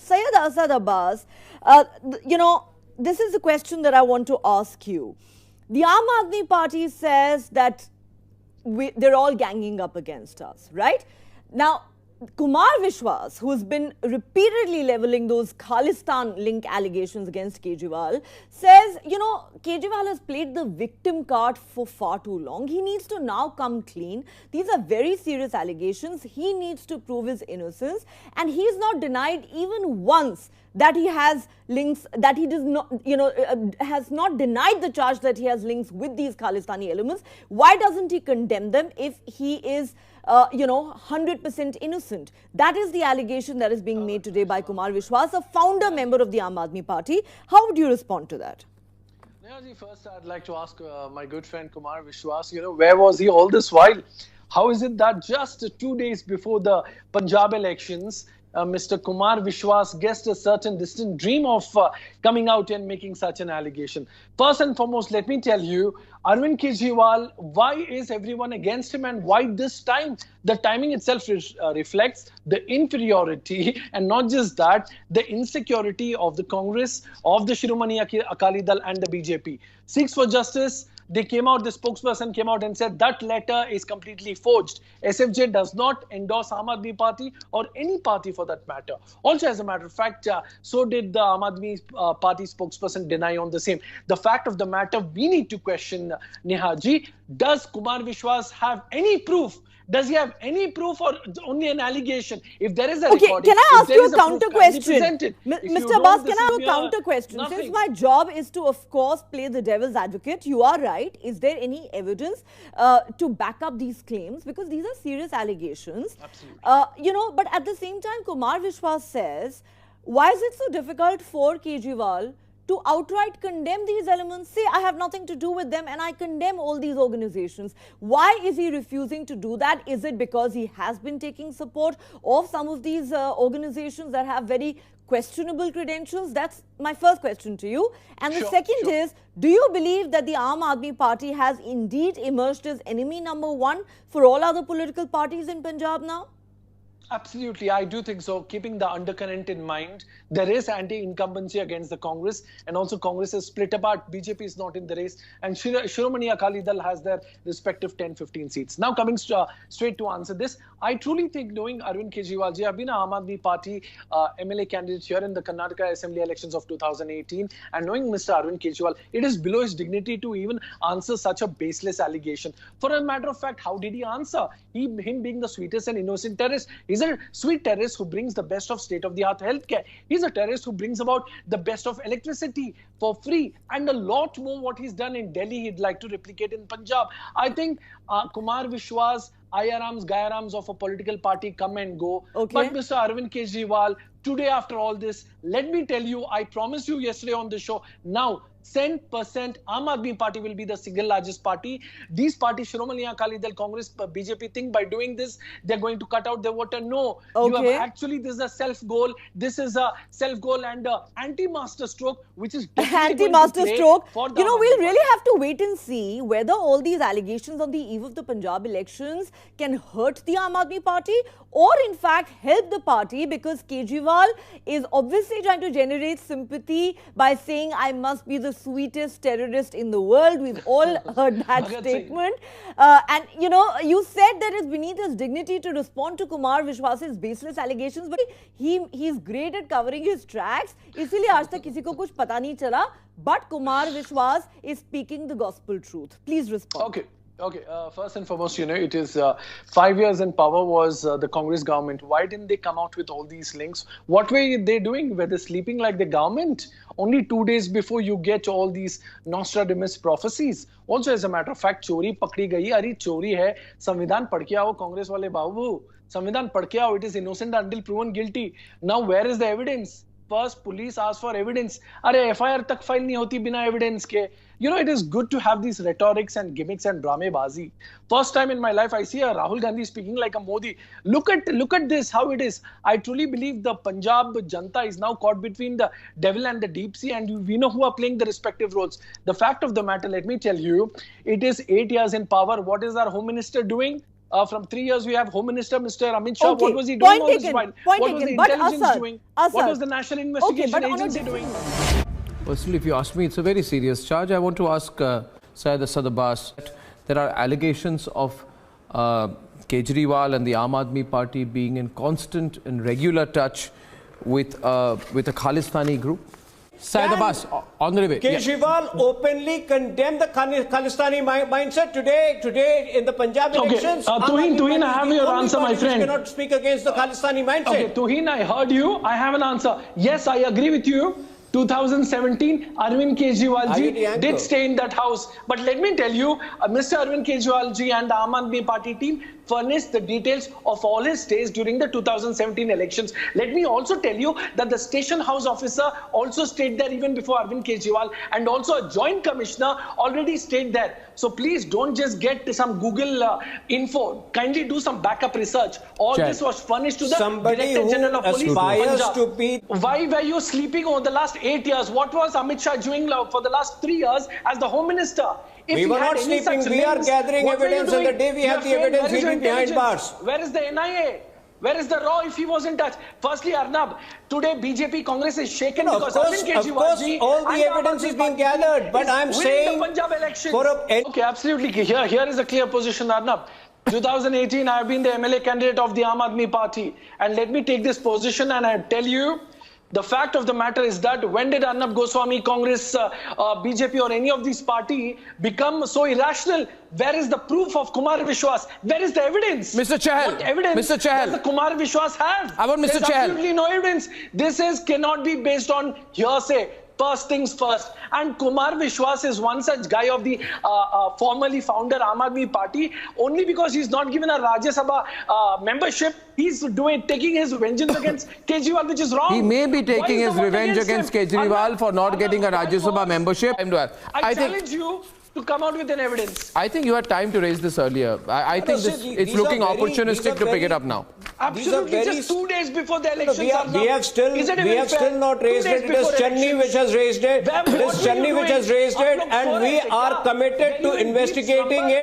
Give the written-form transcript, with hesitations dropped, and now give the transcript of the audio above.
Syed Asad Abbas, this is the question that I want to ask you. The Aam Aadmi Party says that they're all ganging up against us, right? Now, Kumar Vishwas, who's been repeatedly leveling those Khalistan-linked allegations against Kejriwal, says, Kejriwal has played the victim card for far too long. He needs to now come clean. These are very serious allegations. He needs to prove his innocence. And he's not denied even once that he has links, that he does not, has not denied the charge that he has links with these Khalistani elements. Why doesn't he condemn them if he is 100% innocent? That is the allegation that is being made today by Kumar Vishwas, a founder member of the Aam Aadmi Party. How would you respond to that? Nehaji, first I'd like to ask my good friend Kumar Vishwas, where was he all this while? How is it that just 2 days before the Punjab elections, Mr. Kumar Vishwas guessed a certain distant dream of coming out and making such an allegation? First and foremost, let me tell you, Arvind Kejriwal, why is everyone against him and why this time? The timing itself reflects the inferiority and not just that, the insecurity of the Congress, of the Shiromani Akali Dal and the BJP. Sikhs for Justice, they came out, the spokesperson came out and said that letter is completely forged. SFJ does not endorse Aam Aadmi Party or any party for that matter. Also, as a matter of fact, so did the Aam Aadmi Party spokesperson deny on the same. The fact of the matter, we need to question, Nehaji, does Kumar Vishwas have any proof? Does he have any proof or only an allegation? If there is a recording, can I ask you a counter question? Mr. Abbas, can I have a counter question? Nothing. Since my job is to, of course, play the devil's advocate, you are right. Is there any evidence to back up these claims? Because these are serious allegations. Absolutely. But at the same time, Kumar Vishwas says, why is it so difficult for Kejriwal to outright condemn these elements, say I have nothing to do with them and I condemn all these organizations? Why is he refusing to do that? Is it because he has been taking support of some of these organizations that have very questionable credentials? That's my first question to you. And the second is, do you believe that the Aam Aadmi Party has indeed emerged as enemy number one for all other political parties in Punjab now? Absolutely, I do think so. Keeping the undercurrent in mind, there is anti-incumbency against the Congress, and also Congress is split apart. BJP is not in the race, and Shiromani Akali Dal has their respective 10-15 seats. Now, coming straight to answer this, I truly think, knowing Arvind Kejriwal ji, I've been an Aam Aadmi Party MLA candidate here in the Karnataka Assembly elections of 2018, and knowing Mr. Arvind Kejriwal, it is below his dignity to even answer such a baseless allegation. For a matter of fact, how did he answer? Him being the sweetest and innocent terrorist, he's a sweet terrorist who brings the best of state-of-the-art healthcare. He's a terrorist who brings about the best of electricity for free and a lot more. What he's done in Delhi, he'd like to replicate in Punjab. I think Kumar Vishwas, IRMs, Gayarams of a political party come and go. Okay. But Mr. Arvind Kejriwal, today after all this, let me tell you, I promised you yesterday on the show, now 10% Aam Aadmi Party will be the single largest party. These parties, Shiromani Akali Dal, Congress, BJP, think by doing this, they're going to cut out their voter. No. Okay. You have actually, this is a self-goal. This is a self-goal and anti-master stroke, which is anti-master stroke. We'll really have to wait and see whether all these allegations on the eve of the Punjab elections can hurt the Aam Aadmi Party or in fact help the party, because Kejriwal is obviously trying to generate sympathy by saying I must be the sweetest terrorist in the world. We've all heard that statement. And you said that it's beneath his dignity to respond to Kumar Vishwas's baseless allegations, but he's great at covering his tracks. इसलिए आज तक किसी को कुछ पता नहीं चला. But Kumar Vishwas is speaking the gospel truth. Please respond. Okay. First and foremost, it is 5 years in power was the Congress government. Why didn't they come out with all these links? What were they doing? Were they sleeping like the government? Only 2 days before you get all these Nostradamus prophecies. Also, as a matter of fact, चोरी पकड़ी गई. अरे चोरी है. संविधान पढ़ के आओ, कांग्रेस वाले बाबू. संविधान पढ़ के आओ. It is innocent until proven guilty. Now, where is the evidence? First, police ask for evidence. अरे FIR तक फाइल नहीं होती बिना evidence के. It is good to have these rhetorics and gimmicks and dramabazi. First time in my life, I see a Rahul Gandhi speaking like a Modi. Look at this, how it is. I truly believe the Punjab Janta is now caught between the devil and the deep sea, and we know who are playing the respective roles. The fact of the matter, let me tell you, it is 8 years in power. What is our Home Minister doing? From 3 years, we have Home Minister Mr. Amit Shah. Okay. What was he doing Point all taken. this while? Point What was taken. the But intelligence Asad, doing? Asad. What was the National Investigation but on a Agency different doing? Personally, if you ask me, it's a very serious charge. I want to ask Syed Asad Abbas. There are allegations of Kejriwal and the Aam Aadmi Party being in constant and regular touch with a Khalistani group. Syed Abbas, on the way. Kejriwal openly condemned the Khalistani mindset today in the Punjab elections. Tuhin, I have your answer, my friend. You cannot speak against the Khalistani mindset. Okay, Tuhin, I heard you. I have an answer. Yes, I agree with you. 2017, Arvind Kejriwal ji did stay in that house. But let me tell you, Mr. Arvind Kejriwal ji and the Aam Aadmi Party team furnished the details of all his stays during the 2017 elections. Let me also tell you that the station house officer also stayed there even before Arvind Kejriwal, and also a joint commissioner already stayed there. So please don't just get some Google info. Kindly do some backup research. All this was furnished to the Director General of Police. Why were you sleeping over the last 8 years? What was Amit Shah doing for the last 3 years as the Home Minister? If we were not sleeping. We are gathering evidence, and the day we have the evidence, we will be behind bars. Where is the NIA? Where is the RAW if he was in touch? Firstly, Arnab, today BJP Congress is shaken because Arvind Kejriwal ji, all the evidence is being gathered, but I'm saying the Punjab elections. Okay, absolutely. Here is a clear position, Arnab. 2018, I have been the MLA candidate of the Aam Aadmi Party, and let me take this position and I tell you, the fact of the matter is that when did Arnab Goswami, Congress, BJP or any of these party become so irrational? Where is the proof of Kumar Vishwas? Where is the evidence? Mr. Chahal, what evidence Mr. Chahal, does the Kumar Vishwas have? I want Mr. There's Chahal. absolutely no evidence. This cannot be based on hearsay. First things first. And Kumar Vishwas is one such guy of the formerly founder Aam Aadmi Party. Only because he's not given a Rajya Sabha membership, he's taking his vengeance against Kejriwal, which is wrong. He may be taking his revenge against Kejriwal for not getting a Rajya Sabha membership. I challenge you to come out with an evidence. I think you had time to raise this earlier. I think it's looking opportunistic to pick it up now. Absolutely, just 2 days before the elections. We have still not raised it. It is Channi which has raised it. It is Channi which has raised it, and we are committed to investigating it.